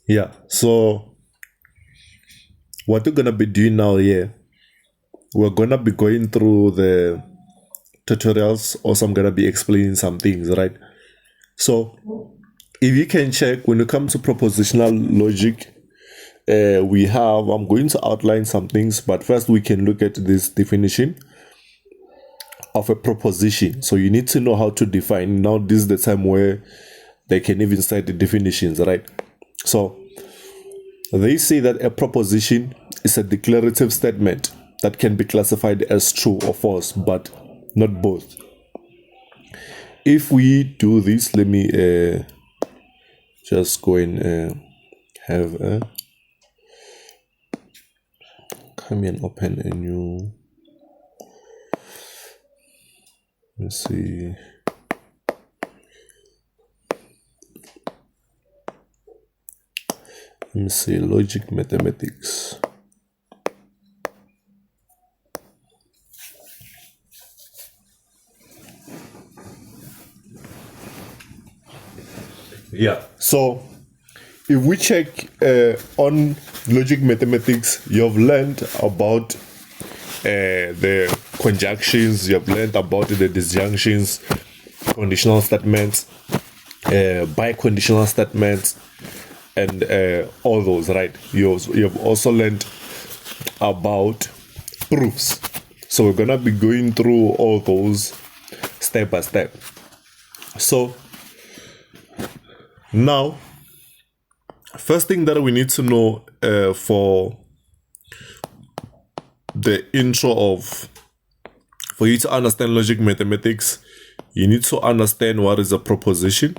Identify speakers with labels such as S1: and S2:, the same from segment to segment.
S1: Yeah, so what we're gonna be doing now here, we're gonna be going through the tutorials. Also, I'm gonna be explaining some things, right? So if you can check, when it comes to propositional logic, I'm going to outline some things, but first we can look at this definition of a proposition. So you need to know how to define. Now this is the time where they can even cite the definitions, right? So they say that a proposition is a declarative statement that can be classified as true or false, but not both. If we do this, let me just go and have a come and open a new. Let's see. Let me see, logic mathematics. Yeah. So if we check on logic mathematics, you've learned about the conjunctions, you've learned about the disjunctions, conditional statements, biconditional statements, and all those, right? You've also learned about proofs. So we're gonna be going through all those step by step. So now, first thing that we need to know for the intro of, for you to understand logic mathematics, you need to understand what is a proposition.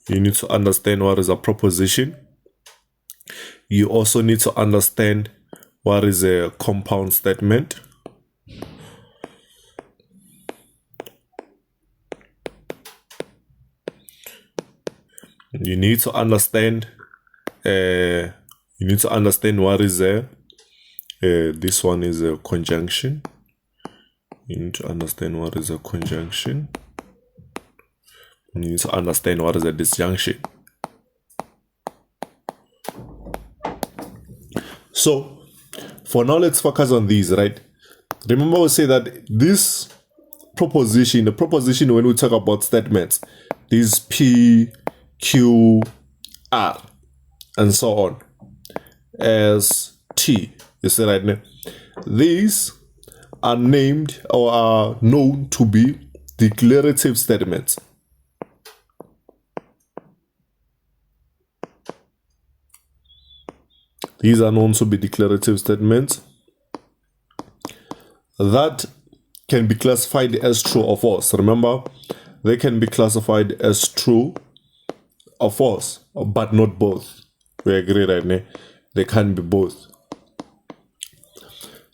S1: You need to understand what is a proposition. You also need to understand what is a compound statement. You need to understand what is this one is a conjunction. You need to understand what is a conjunction. You need to understand what is a disjunction. So for now, let's focus on these, right? Remember, we say that this proposition, the proposition when we talk about statements, this P, Q, R, and so on, as T, you see right now, these are named or are known to be declarative statements. These are known to be declarative statements that can be classified as true or false. Remember, they can be classified as true or false, but not both. We agree, right now? They can be both.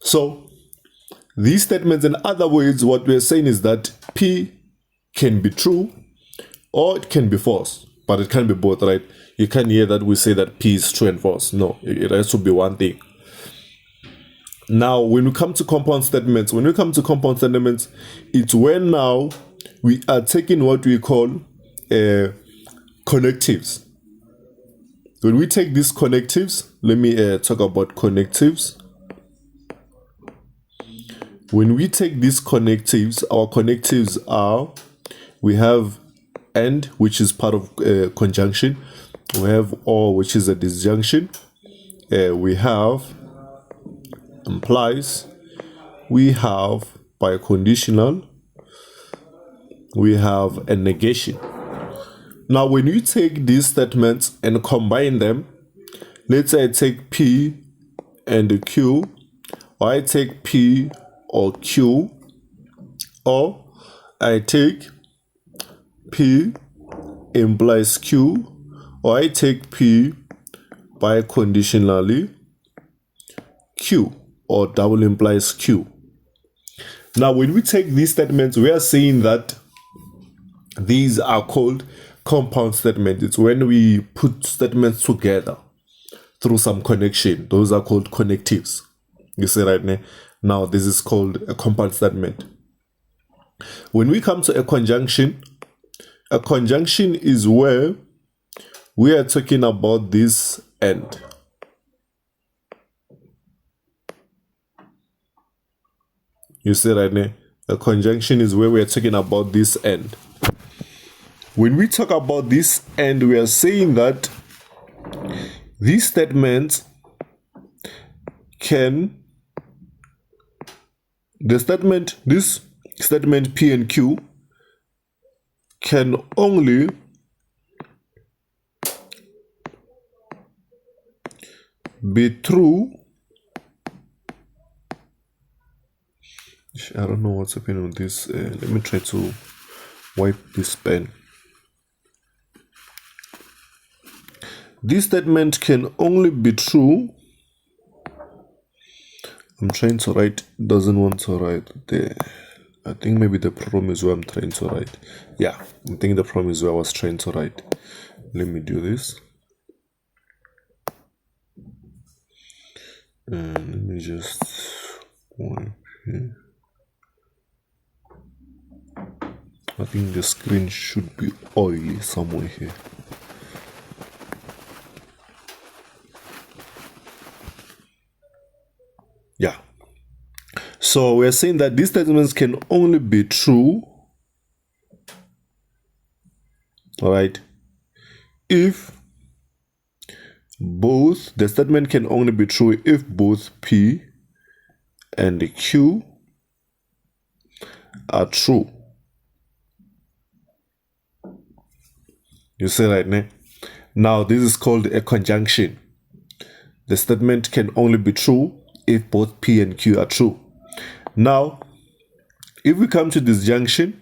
S1: So these statements, in other words, what we're saying is that P can be true or it can be false, but it can be both, right? You can't hear that we say that P is true and false. No, it has to be one thing. Now, when we come to compound statements, it's when now we are taking what we call connectives. When we take these connectives, let me talk about connectives. When we take these connectives, our connectives are, we have AND, which is part of conjunction. We have OR, which is a disjunction. We have implies. We have biconditional. We have a negation. Now, when you take these statements and combine them, let's say I take P and Q, or I take P or Q, or I take P implies Q, or I take P biconditionally Q, or double implies Q. Now, when we take these statements, we are saying that these are called compound statements. It's when we put statements together through some connection. Those are called connectives. You see right now? Now, this is called a compound statement. When we come to a conjunction is where we are talking about this end. You see right now, a conjunction is where we are talking about this end. When we talk about this end, we are saying that these statements this statement P and Q can only be true. I don't know what's happening with this. Let me try to wipe this pen. This statement can only be true. I'm trying to write, doesn't want to write there. I think maybe the problem is where I'm trying to write. Yeah, I think the problem is where I was trying to write. Let me do this. And let me just wipe here. I think the screen should be oily somewhere here. Yeah. So we're saying that these statements can only be true, all right, if the statement can only be true if both P and Q are true. You see right now? Now this is called a conjunction. The statement can only be true if both P and Q are true. Now, if we come to disjunction,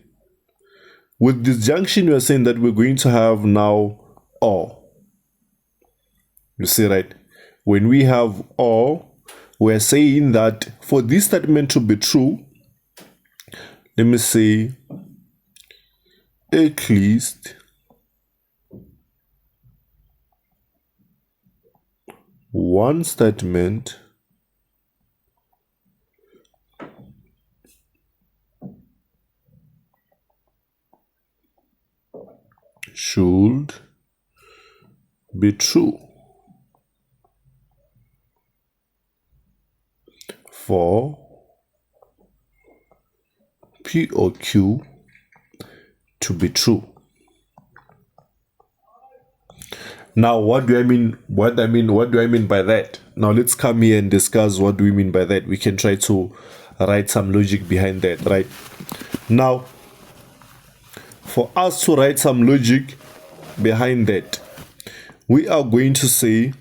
S1: with disjunction we are saying that we're going to have now or. You see right? When we have or, we're saying that for this statement to be true, let me say at least one statement should be true for P or Q to be true. Now, what do I mean? What do I mean by that? Now, let's come here and discuss what do we mean by that. We can try to write some logic behind that, right? Now, for us to write some logic behind that, we are going to say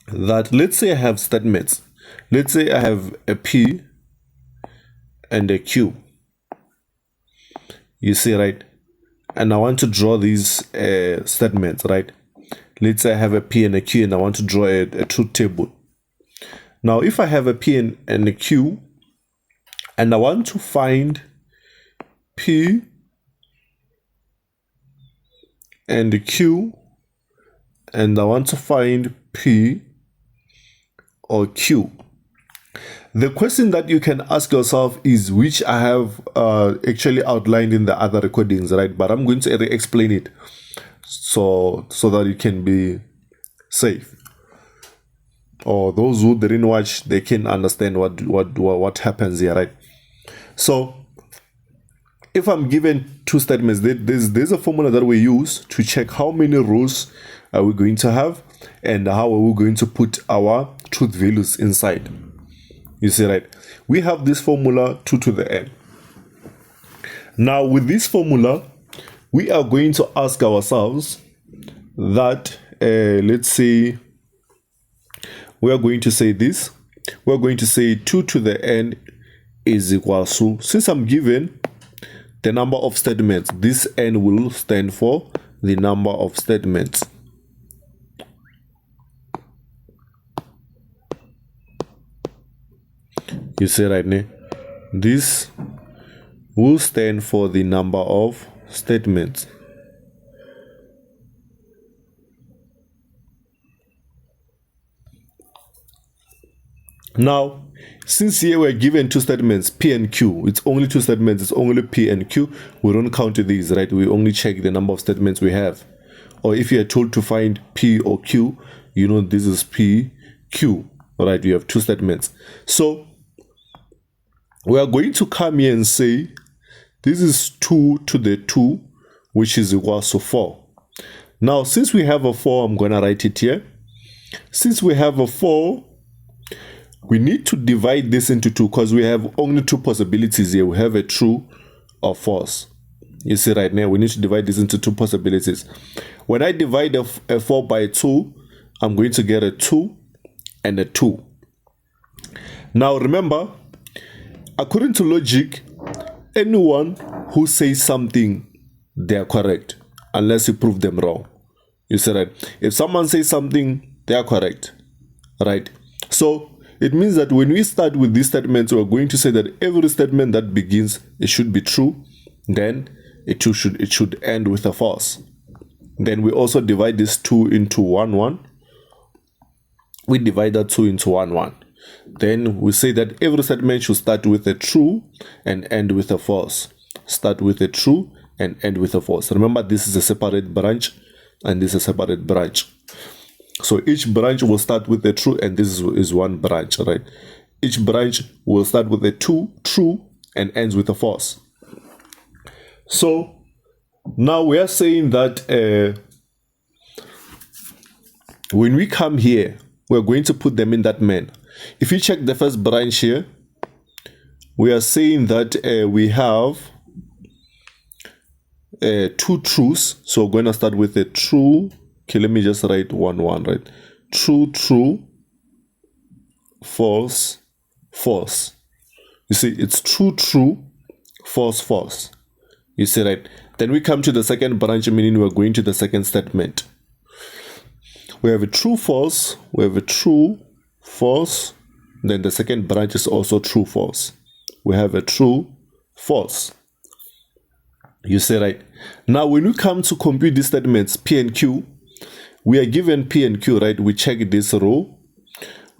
S1: that, let's say I have statements. Let's say I have a P and a Q. You see, right? And I want to draw these statements, right? Let's say I have a P and a Q and I want to draw a truth table. Now, if I have a P and a Q and I want to find P and the Q and I want to find P or Q, the question that you can ask yourself is, which I have actually outlined in the other recordings, right? But I'm going to explain it so that it can be safe, or those who didn't watch, they can understand what happens here, right? So if I'm given two statements, there's a formula that we use to check how many rows are we going to have and how are we going to put our truth values inside. You see, right? We have this formula 2 to the n. Now, with this formula, we are going to ask ourselves that, let's say, we are going to say this. We're going to say 2 to the n is equal to, since I'm given the number of statements, this n will stand for the number of statements. You see right now, this will stand for the number of statements. Now, since here we're given two statements, P and Q, it's only two statements, it's only P and Q, we don't count these, right? We only check the number of statements we have. or if you are told to find P or Q, you know this is P, Q, right? You have two statements. So we are going to come here and say this is 2 to the 2, which is equals to 4. Now, since we have a 4, I'm going to write it here. Since we have a 4, we need to divide this into 2 because we have only two possibilities here. We have a true or false. You see right now, we need to divide this into two possibilities. When I divide a 4 by 2, I'm going to get a 2 and a 2. Now, remember, according to logic, anyone who says something, they are correct, unless you prove them wrong. You see, right? If someone says something, they are correct, right? So it means that when we start with these statements, we're going to say that every statement that begins, it should be true, then it should end with a false. Then we also divide this 2 into 1, 1. We divide that 2 into 1, 1. Then we say that every statement should start with a true and end with a false. Start with a true and end with a false. Remember, this is a separate branch and this is a separate branch. So each branch will start with a true and this is one branch, right? Each branch will start with a true and ends with a false. So now we are saying that when we come here, we're going to put them in that manner. If you check the first branch here, we are saying that we have two truths. So we're going to start with a true. Okay, let me just write 1, 1, right? True, true, false, false. You see, it's true, true, false, false. You see, right? Then we come to the second branch, meaning we're going to the second statement. We have a true, false. We have a true, false. Then the second branch is also true, false. We have a true, false. You see, right? Now, when we come to compute these statements, P and Q, we are given P and Q, right? We check this row.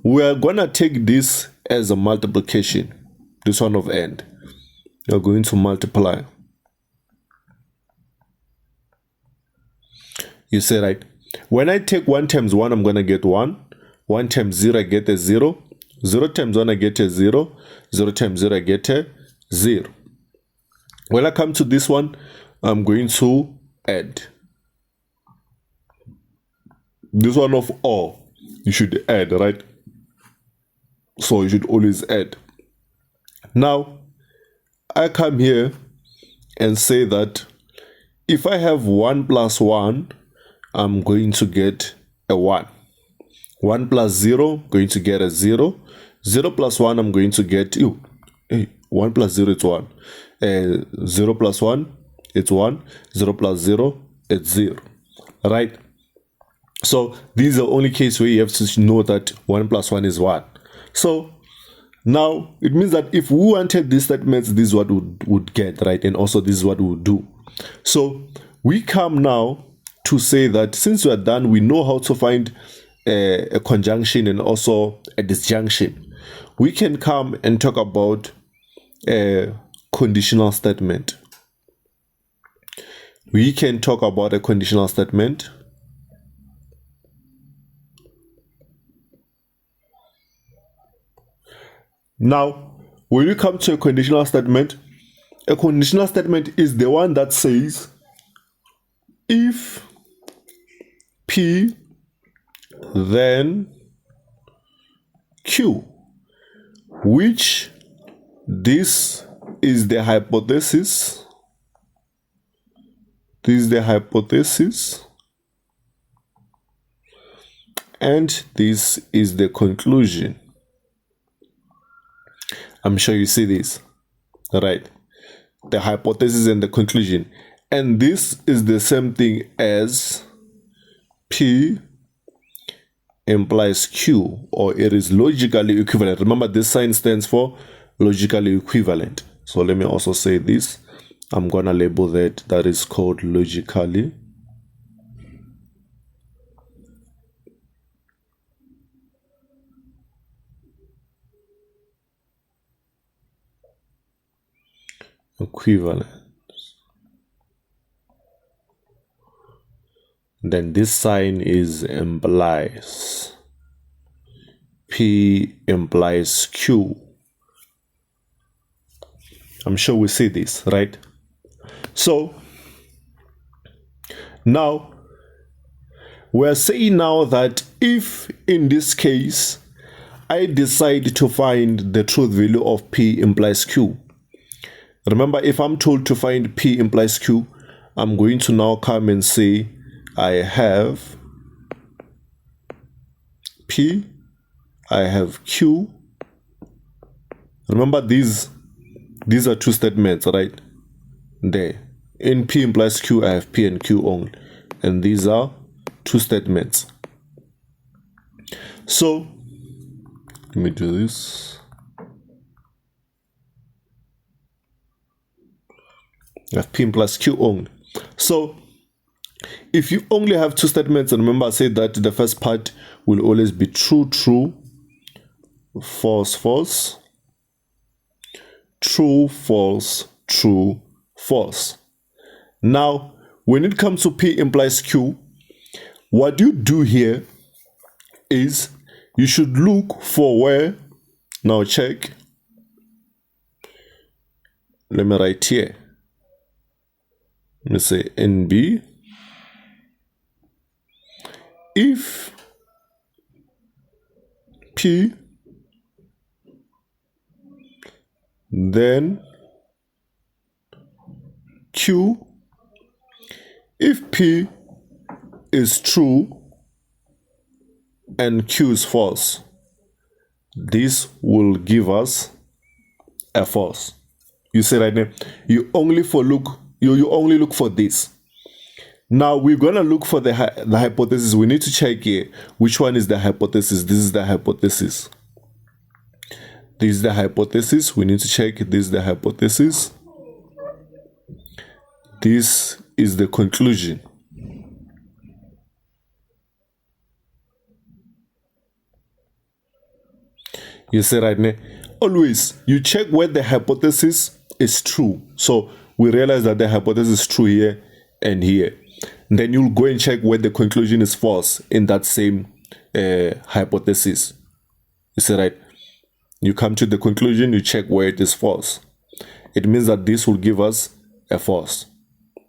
S1: We are going to take this as a multiplication, this one of end. We are going to multiply. You see, right? When I take 1 times 1, I'm going to get 1. 1 times 0, I get a 0. 0 times 1, I get a 0. 0 times 0, I get a 0. When I come to this one, I'm going to add. This one of all, you should add, right? So you should always add. Now, I come here and say that if I have 1 plus 1, I'm going to get a 1. 1 plus 0, going to get a 0. 0 plus 1, I'm going to get 1 plus 0, it's 1. 0 plus 1, it's 1. 0 plus 0, it's 0. Right? So these are the only case where you have to know that 1 plus 1 is 1. So now it means that if we wanted these statements, this is what we would get, right? And also this is what we would do. So we come now to say that since we are done, we know how to find a conjunction and also a disjunction. We can come and talk about a conditional statement. We can talk about a conditional statement. Now, when you come to a conditional statement is the one that says if P then Q, which this is the hypothesis. This is the hypothesis. And this is the conclusion. I'm sure you see this, right? The hypothesis and the conclusion. And this is the same thing as P implies Q, or it is logically equivalent. Remember, this sign stands for logically equivalent. So let me also say this. I'm going to label that is called logically equivalent. then this sign is implies. P implies Q. I'm sure we see this, right? So now we're saying now that if in this case I decide to find the truth value of P implies Q, remember, if I'm told to find P implies Q, I'm going to now come and say I have P, I have Q. Remember, these are two statements, right? There. In P implies Q, I have P and Q only. And these are two statements. So, let me do this. I have P implies Q only. So, if you only have two statements, and remember I said that the first part will always be true, true, false, false, true, false, true, false. Now, when it comes to P implies Q, what you do here is you should look for where, now check, let me write here, let me say NB, if P, then Q, if P is true and Q is false, this will give us a false. You see right now, you only look for this. Now we're gonna look for the hypothesis. We need to check here which one is the hypothesis. This is the hypothesis. This is the hypothesis. We need to check this is the hypothesis. This is the conclusion. You see right now, always you check where the hypothesis is true. So we realize that the hypothesis is true here and here. Then you'll go and check where the conclusion is false in that same hypothesis. You see right? You come to the conclusion, you check where it is false. It means that this will give us a false.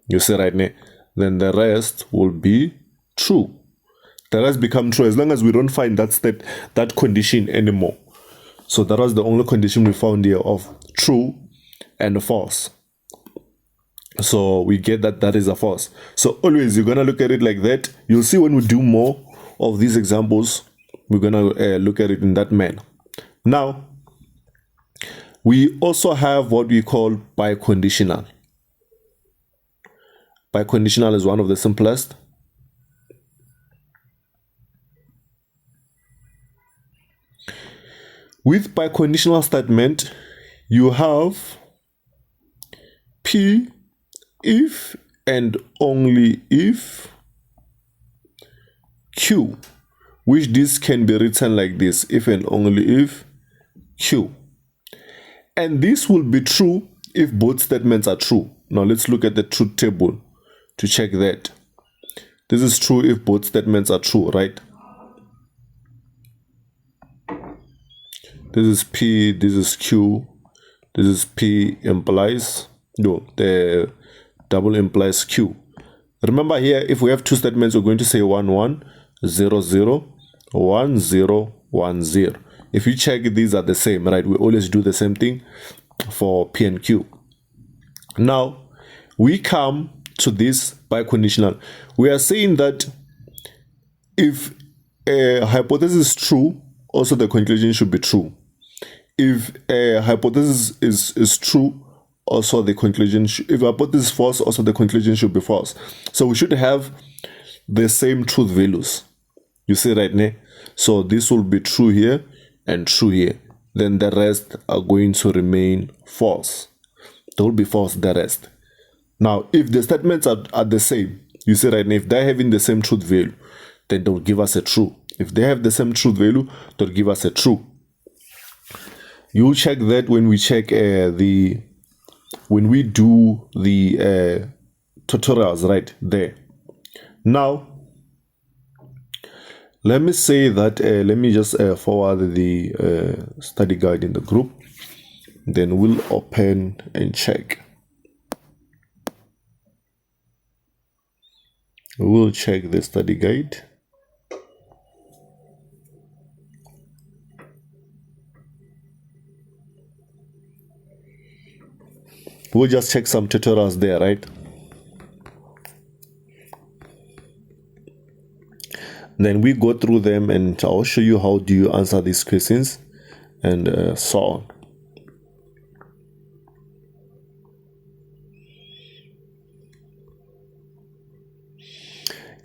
S1: You see right now? Then the rest will be true. The rest become true as long as we don't find that condition anymore. So that was the only condition we found here of true and false. So we get that is a false. So always you're going to look at it like that. You'll see when we do more of these examples, we're going to look at it in that manner. Now, we also have what we call biconditional. Biconditional is one of the simplest. With biconditional statement, you have P if and only if Q, which this can be written like this, if and only if Q. And this will be true if both statements are true. Now let's look at the truth table to check that. This is true if both statements are true, right? This is P, this is Q, this is P implies, no, the double implies Q. Remember here, if we have two statements, we're going to say 1, 1, 0, 0, 1, 0, 1, 0. If you check, these are the same, right? We always do the same thing for P and Q. Now, we come to this biconditional. We are saying that if a hypothesis is true, also the conclusion should be true. If a hypothesis is true, also the conclusion if a hypothesis is false, also the conclusion should be false. So we should have the same truth values. You see right now? So this will be true here and true here. Then the rest are going to remain false. They will be false, the rest. Now, if the statements are the same, you see right now, if they're having the same truth value, then they'll give us a true. If they have the same truth value, they'll give us a true. You check that when we check when we do the tutorials right there. Now, let me say that, let me just forward the study guide in the group. Then we'll open and check. We'll check the study guide. We'll just check some tutorials there, right? Then we go through them and I'll show you how do you answer these questions and so on.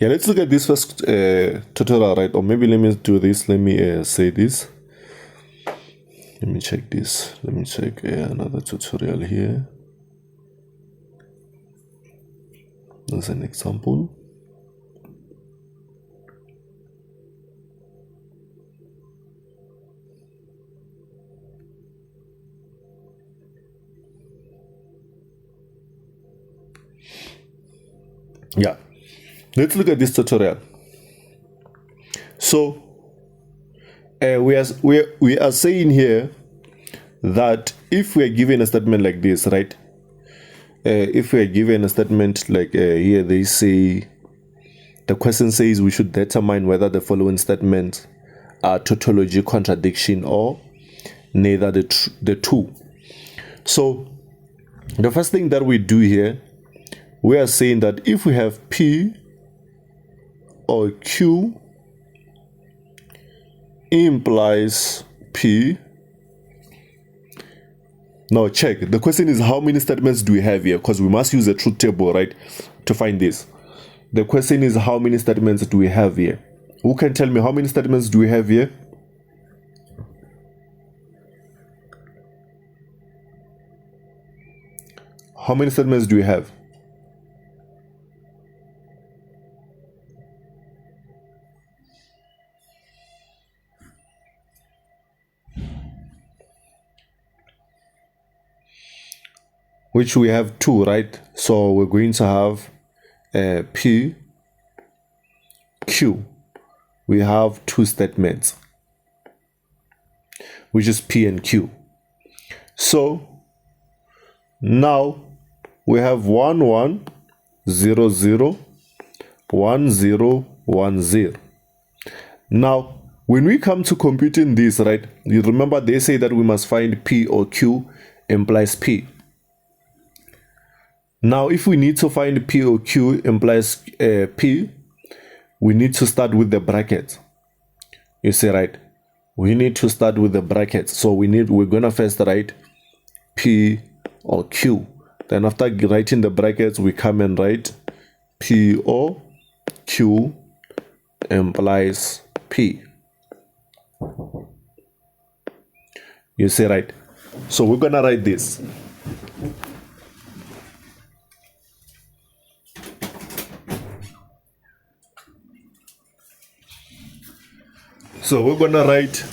S1: Yeah, let's look at this first tutorial, right? Or maybe let me do this. Let me say this. Let me check this. Let me check another tutorial here. As an example. Yeah, let's look at this tutorial. So we are saying here that if we are given a statement like this, right? If we are given a statement like here, they say, the question says we should determine whether the following statements are tautology, contradiction, or neither the two. So the first thing that we do here, we are saying that if we have P or Q implies P. Now check, the question is how many statements do we have here, because we must use a truth table, right, to find this. The question is how many statements do we have here? Who can tell me how many statements do we have here? How many statements do we have? Which we have two, right? So we're going to have P, Q. We have two statements, which is P and Q. So now we have 1 1 0 0 1 0 1 0. Now when we come to computing this, right, you remember they say that we must find P or Q implies P. Now if we need to find P or Q implies P, we need to start with the bracket. You see, right? We need to start with the bracket. So we're gonna first write P or Q. Then after writing the brackets, we come and write P or Q implies P. You see, right? So we're gonna write this. So we're gonna write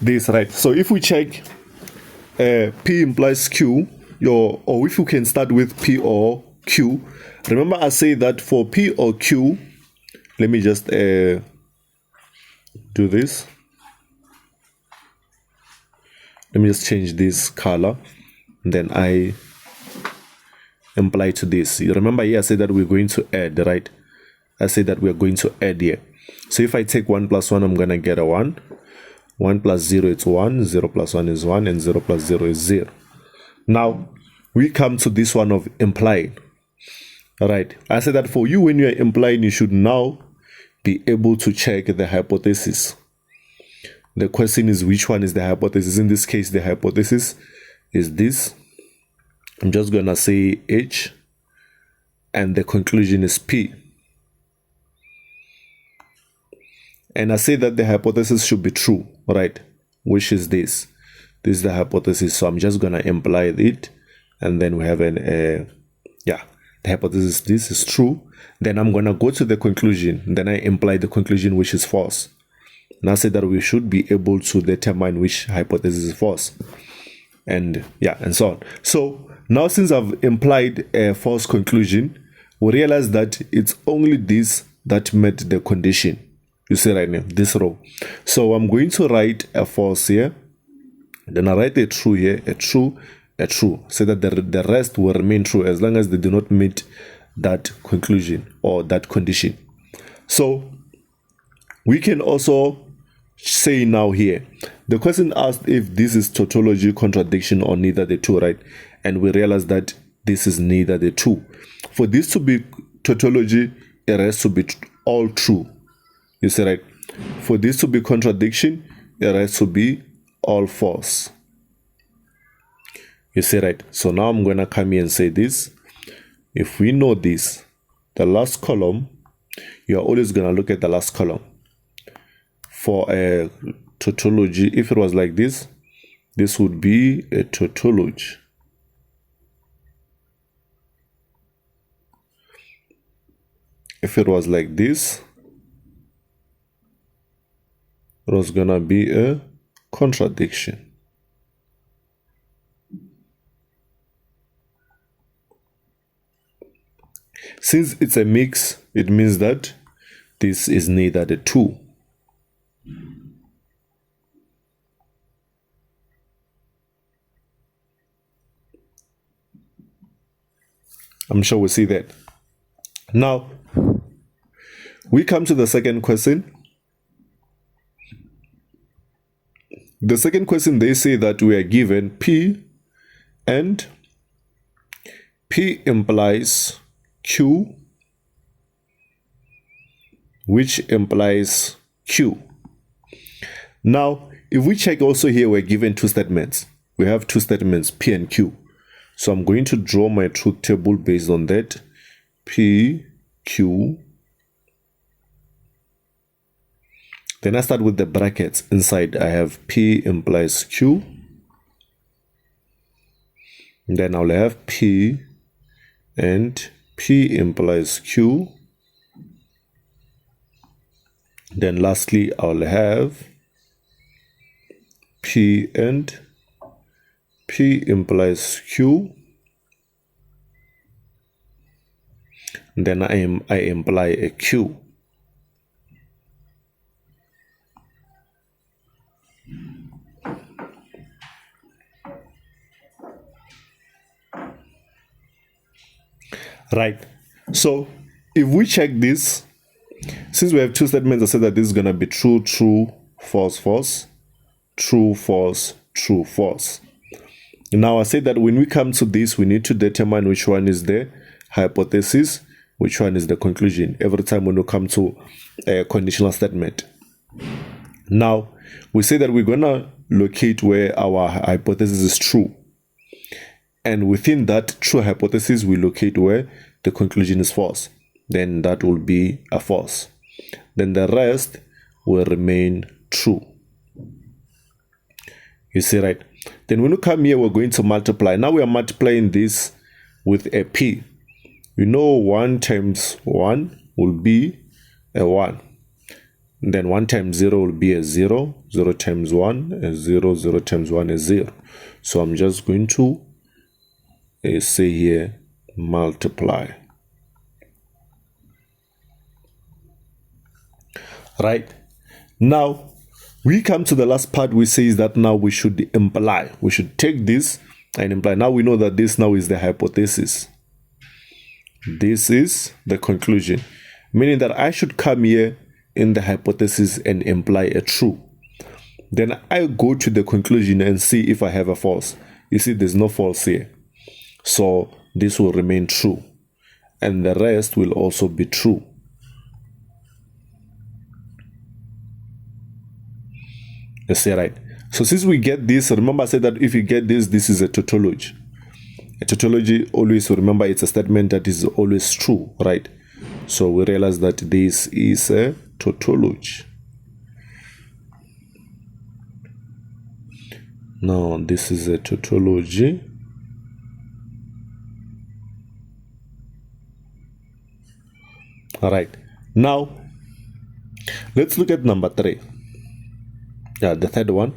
S1: this, right? So if we check P implies Q, or if you can start with P or Q, remember I say that for P or Q, let me just do this. Let me just change this color, and then I imply to this. You remember here I said that we're going to add, right? I said that we're going to add here. So if I take 1 plus 1, I'm going to get a 1. 1 plus 0 is 1. 0 plus 1 is 1. And 0 plus 0 is 0. Now, we come to this one of implying. Alright. I said that for you, when you are implying, you should now be able to check the hypothesis. The question is, which one is the hypothesis? In this case, the hypothesis is this. I'm just going to say H. And the conclusion is P. And I say that the hypothesis should be true, right? Which is this. This is the hypothesis. So I'm just going to imply it. And then we have the hypothesis, this is true. Then I'm going to go to the conclusion. Then I imply the conclusion, which is false. And I say that we should be able to determine which hypothesis is false. And so on. So now since I've implied a false conclusion, we realize that it's only this that met the condition. You see right now, this row. So I'm going to write a false here. Then I write a true here, a true, a true, so that the rest will remain true as long as they do not meet that conclusion or that condition. So we can also say now here, the question asked if this is tautology, contradiction, or neither the two, right? And we realize that this is neither the two. For this to be tautology, it has to be all true. You see, right? For this to be contradiction, it has to be all false. You see, right? So now I'm going to come here and say this. If we know this, the last column, you're always going to look at the last column. For a tautology, if it was like this would be a tautology. If it was like this, it was gonna be a contradiction. Since it's a mix, it means that this is neither the two. I'm sure we'll see that. Now, we come to the second question. The second question, they say that we are given P and P implies Q, which implies Q. Now, if we check also here, we're given two statements. We have two statements, P and Q. So I'm going to draw my truth table based on that. P, Q. Then I start with the brackets. Inside I have P implies Q. Then I'll have P and P implies Q. Then lastly I'll have P and P implies Q. Then I imply a Q. Right. So if we check this, since we have two statements, I said that this is going to be true, true, false, false, true, false, true, false. Now I said that when we come to this, we need to determine which one is the hypothesis, which one is the conclusion, every time when we come to a conditional statement. Now, we say that we're going to locate where our hypothesis is true. And within that true hypothesis, we locate where the conclusion is false. Then that will be a false. Then the rest will remain true. You see, right? Then when we come here, we're going to multiply. Now we are multiplying this with a P. You know 1 times 1 will be a 1. Then 1 times 0 will be a 0. 0 times 1 is 0. 0 times 1 is 0. So I'm just going to say here multiply. Right? Now we come to the last part, which says that now we should imply. We should take this and imply. Now we know that this now is the hypothesis. This is the conclusion. Meaning that I should come here in the hypothesis and imply a true. Then I go to the conclusion and see if I have a false. You see, there's no false here. So this will remain true. And the rest will also be true. You see, right? So since we get this, remember I said that if you get this, this is a tautology. A tautology, always remember it's a statement that is always true, right? So we realize that this is a tautology. Now this is a tautology. All right. Now let's look at number 3. Yeah, the third one.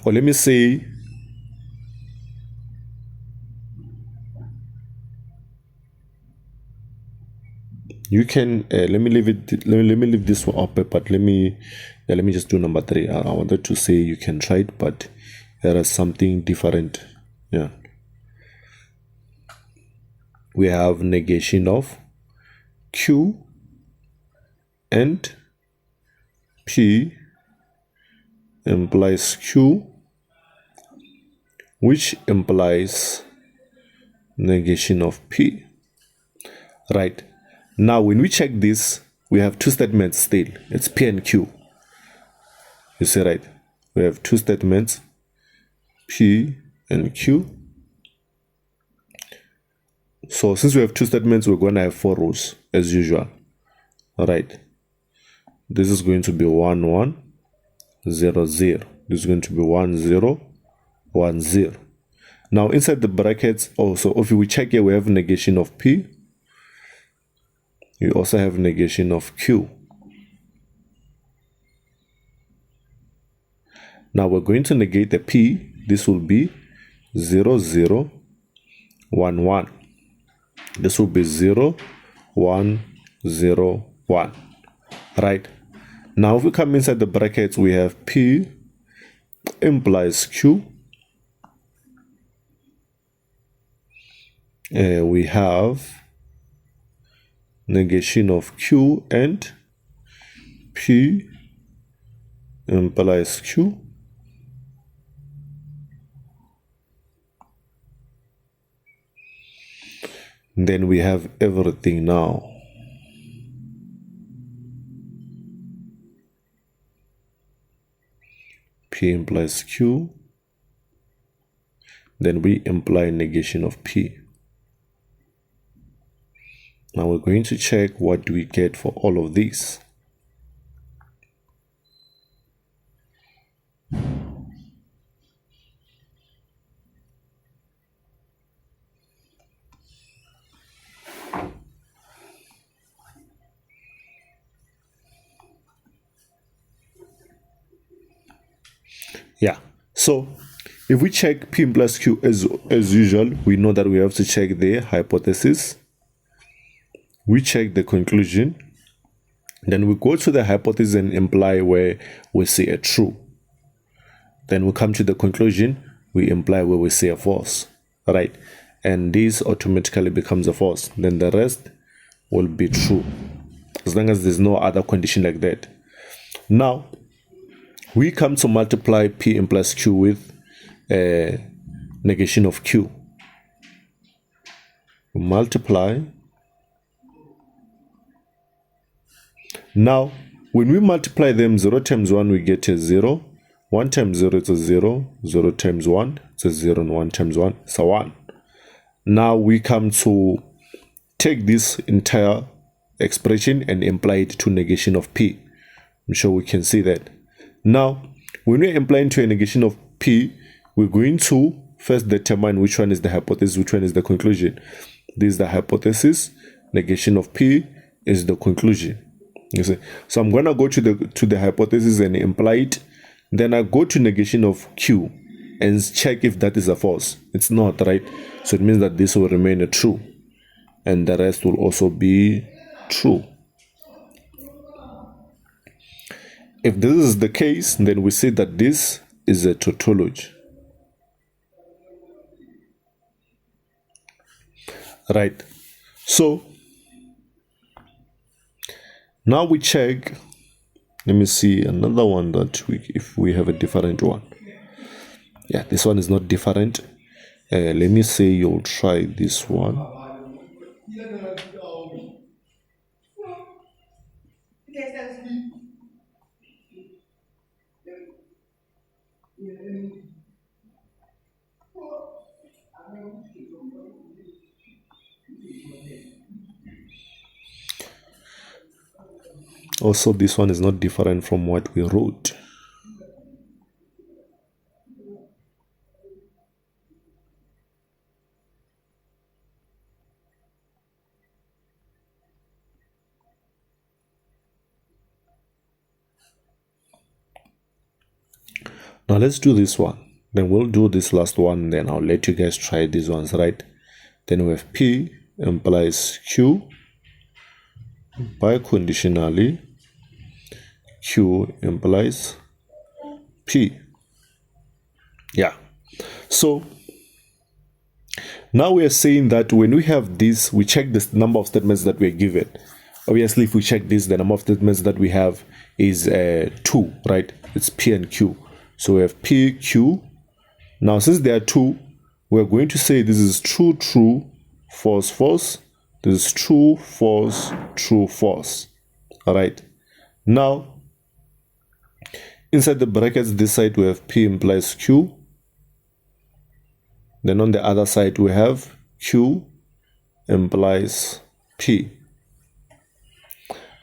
S1: Or let me say you can let me leave this one up, but let me just do number 3. I wanted to say you can try it, but there is something different. Yeah, we have negation of Q and P implies Q, which implies negation of P. Right, now when we check this, we have two statements still. It's P and Q. You see, right? We have two statements, P and Q. So since we have two statements, we're going to have 4 rows as usual. All right, this is going to be 1 1 0 0. This is going to be 1 0 1 0. Now inside the brackets also, if we check here, we have negation of P. We also have negation of Q. Now we're going to negate the P. This will be 0 0 1 1. This will be 0 1 0 1. Right, now if we come inside the brackets, we have P implies Q. We have negation of Q and P implies Q. Then we have everything now. P implies Q. Then we imply negation of P. Now we're going to check what do we get for all of these. Yeah, so if we check P plus Q as usual, we know that we have to check the hypothesis. We check the conclusion. Then we go to the hypothesis and imply where we see a true. Then we come to the conclusion, we imply where we see a false. Right? And this automatically becomes a false. Then the rest will be true, as long as there's no other condition like that. Now, we come to multiply P implies Q with negation of Q. Multiply. Now, when we multiply them, 0 times 1, we get a 0. 1 times 0 is a 0. 0 times 1 is a 0. And 1 times 1 is a 1. Now, we come to take this entire expression and imply it to negation of P. I'm sure we can see that. Now, when we're implying to a negation of P, we're going to first determine which one is the hypothesis, which one is the conclusion. This is the hypothesis. Negation of P is the conclusion. You see, so I'm going to go to the hypothesis and imply it. Then I go to negation of Q and check if that is a false. It's not, right? So it means that this will remain a true, and the rest will also be true. If this is the case, then we say that this is a tautology. Right. So now we check. Let me see another one that if we have a different one. Yeah, this one is not different. Let me say you'll try this one. Also, this one is not different from what we wrote. Now let's do this one. Then we'll do this last one. Then I'll let you guys try these ones, right? Then we have P implies Q. biconditionally Q implies P. Yeah. So now we are saying that when we have this, we check the number of statements that we are given. Obviously, if we check this, the number of statements that we have is 2, right? It's P and Q. So we have P, Q. Now, since there are 2, we're going to say this is true, true, false, false. This is true, false, true, false. All right. Now, inside the brackets, this side we have P implies Q. Then on the other side, we have Q implies P.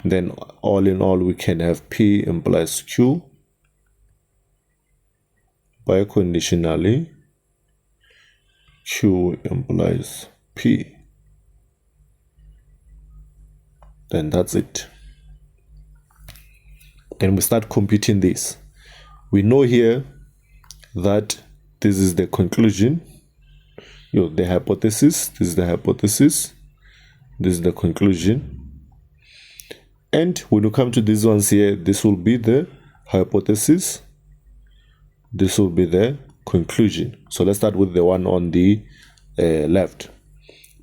S1: Then all in all, we can have P implies Q biconditionally Q implies P. Then that's it. Then we start computing this. We know here that this is the conclusion. The hypothesis, this is the hypothesis, this is the conclusion. And when you come to these ones here, this will be the hypothesis, this will be the conclusion. So let's start with the one on the left.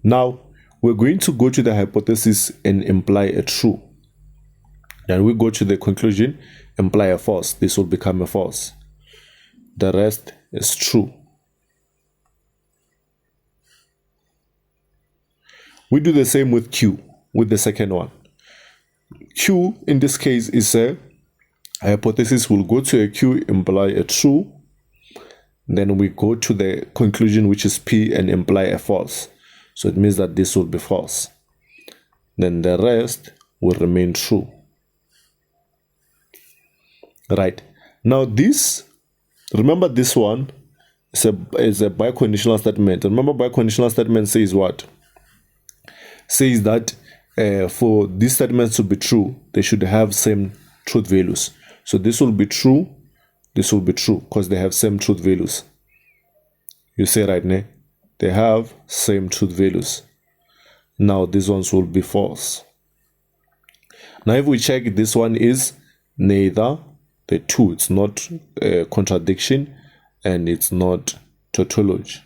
S1: Now, we're going to go to the hypothesis and imply a true. Then we go to the conclusion, imply a false. This will become a false. The rest is true. We do the same with Q, with the second one. Q, in this case, is a hypothesis. Will go to a Q, imply a true. Then we go to the conclusion, which is P, and imply a false. So it means that this will be false. Then the rest will remain true. Right. Now this, remember this one is a biconditional statement. Remember, biconditional statement says what? Says that for these statements to be true, they should have same truth values. So this will be true, this will be true, because they have same truth values. You say right now, they have same truth values. Now these ones will be false. Now if we check, this one is neither the two. It's not a contradiction and it's not tautology.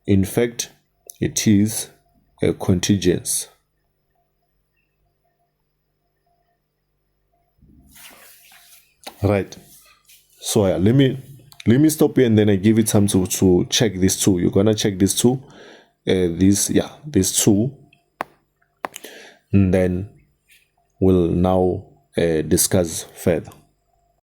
S1: In fact, it is a contingence. Right. So yeah, let me stop here and then I give it time to check these two. You're gonna check these two, these two, and then we'll now discuss further.